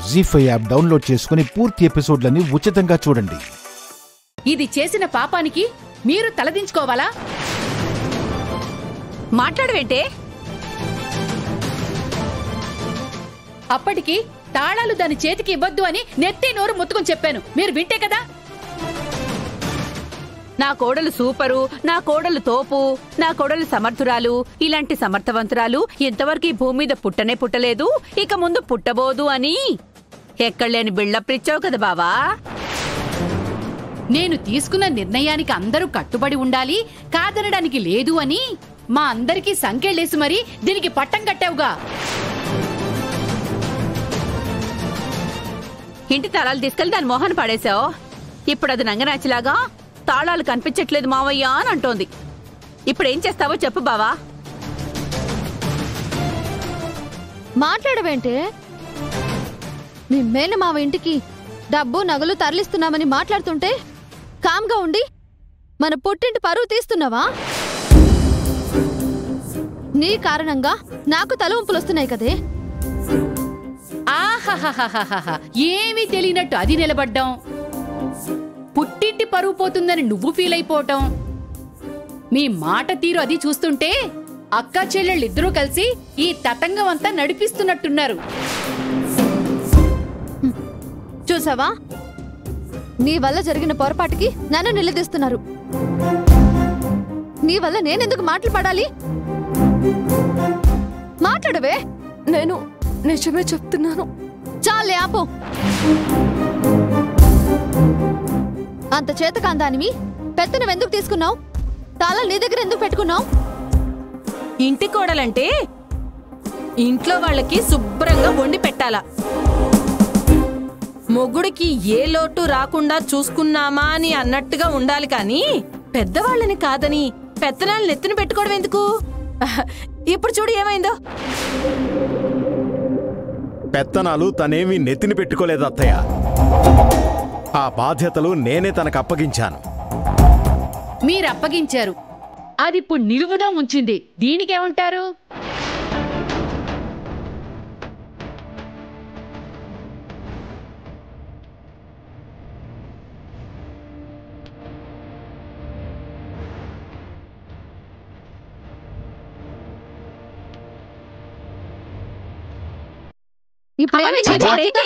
జీ5 app download చేసుకుని పూర్తి ఎపిసోడ్లని ఉచితంగా చూడండి. ఇది చేసిన పాపానికి మీరు తలదించుకోవాలా? మాట్లాడవేంటే? అప్పటికి తాళాలు దాని చేతికి ఇవ్వద్దు అని నెత్తి నోరు ముత్తుకొని చెప్పాను. మీరు వింటే కదా. నా కోడలు సూపరు, నా కోడలు తోపు, నా కోడలు సమర్థురాలు, ఇలాంటి సమర్థవంతురాలు ఇంతవరకు ఈ భూమి మీద పుట్టనే పుట్టలేదు, ఇక ముందు పుట్టబోదు అని ఎక్కడలేని బిల్డప్ ఇచ్చావు కదా బావా. నేను తీసుకున్న నిర్ణయానికి అందరూ కట్టుబడి ఉండాలి, కాదనడానికి లేదు అని మా అందరికీ సంకెళ్ళేసి మరి దీనికి పట్టం కట్టావుగా. ఇంటి తాళాలు తీసుకెళ్లి దాని మోహన్ పడేశావు. ఇప్పుడు అది నంగనాచిలాగా తాళాలు కనిపించట్లేదు మావయ్య అని అంటోంది. ఇప్పుడేం చేస్తావో చెప్పు బావా. మాట్లాడవేంటే? మీ మేనమావ ఇంటికి డబ్బు నగలు తరలిస్తున్నామని మాట్లాడుతుంటే కామ్గా ఉండి మన పుట్టింటి పరువు తీస్తున్నావా? నీ కారణంగా నాకు తలవంపులు వస్తున్నాయి కదే. ఆహాహాహాహా, ఏమీ తెలియనట్టు అది నిలబడ్డాం, పుట్టింటి పరువు పోతుందని నువ్వు ఫీల్ అయిపోవటం, మీ మాట తీరు అది చూస్తుంటే అక్క చెల్లెళ్ళిద్దరూ కలిసి ఈ తతంగం అంతా నడిపిస్తున్నట్టున్నారు. చూసావా, నీ వల్ల జరిగిన పొరపాటుకి నన్ను నిలదీస్తున్నారు. నీ వల్ల నేనెందుకు మాటలు పడాలి? మాట్లాడవే. నేను నిజమే చెప్తున్నాను. చాలే ఆపో. అంత చేతకాందానివి పెత్తనవెందుకు తీసుకున్నావు? తాళాలు నీ దగ్గర ఎందుకు పెట్టుకున్నావు? ఇంటి కోడలంటే ఇంట్లో వాళ్ళకి శుభ్రంగా వండి పెట్టాలా, మొగుడికి ఏ లోటు రాకుండా చూసుకున్నామా అని అన్నట్టుగా ఉండాలి. కానీ పెద్దవాళ్ళని కాదని పెత్తనాలు నెత్తిన పెట్టుకోవడం ఎందుకు? ఇప్పుడు చూడు ఏమైందో. పెత్తనాలు తనేమీ నెత్తిని పెట్టుకోలేదు అత్తయ్య. ఆ బాధ్యతలు నేనే తనకు అప్పగించాను. మీరప్పగించారు, అది ఇప్పుడు నిలువుదా ఉంచింది. దీనికేమంటారు?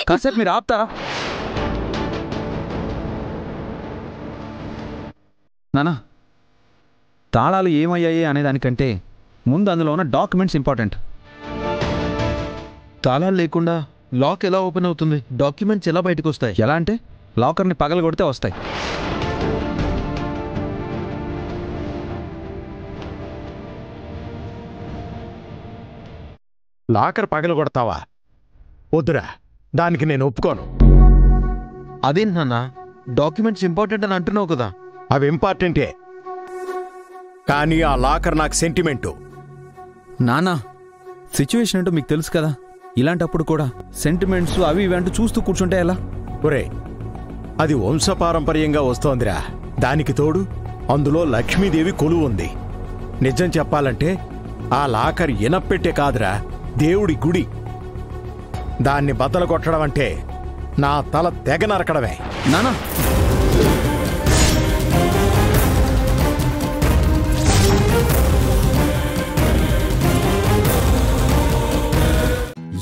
కాసేపు మీరు ఆపుతారా? నానా, తాళాలు ఏమయ్యాయి అనేదానికంటే ముందు అందులో ఉన్న డాక్యుమెంట్స్ ఇంపార్టెంట్. తాళాలు లేకుండా లాక్ ఎలా ఓపెన్ అవుతుంది? డాక్యుమెంట్స్ ఎలా బయటకు వస్తాయి? ఎలా అంటే లాకర్ని పగలగొడితే వస్తాయి. లాకర్ పగలగొడతావా? వద్దురా, దానికి నేను ఒప్పుకోను. అదేంటి నాన్న, డాక్యుమెంట్స్ ఇంపార్టెంట్ అని అంటున్నావు కదా. అవి ఇంపార్టెంటే, కానీ ఆ లాకర్ నాకు సెంటిమెంటు. నానా, సిచ్యువేషన్ ఏంటో మీకు తెలుసు కదా. ఇలాంటప్పుడు కూడా సెంటిమెంట్స్ అవి ఇవి అంటూ చూస్తూ కూర్చుంటే ఎలా? ఒరే, అది వంశపారంపర్యంగా వస్తోందిరా. దానికి తోడు అందులో లక్ష్మీదేవి కొలువు ఉంది. నిజం చెప్పాలంటే ఆ లాకర్ ఇనప్పెట్టే కాదురా, దేవుడి గుడి. దాన్ని బద్దలు కొట్టడం అంటే నా తల తెగ నరకడమే. నానా,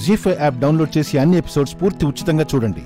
జీ5 యాప్ డౌన్లోడ్ చేసి అన్ని ఎపిసోడ్స్ పూర్తి ఉచితంగా చూడండి.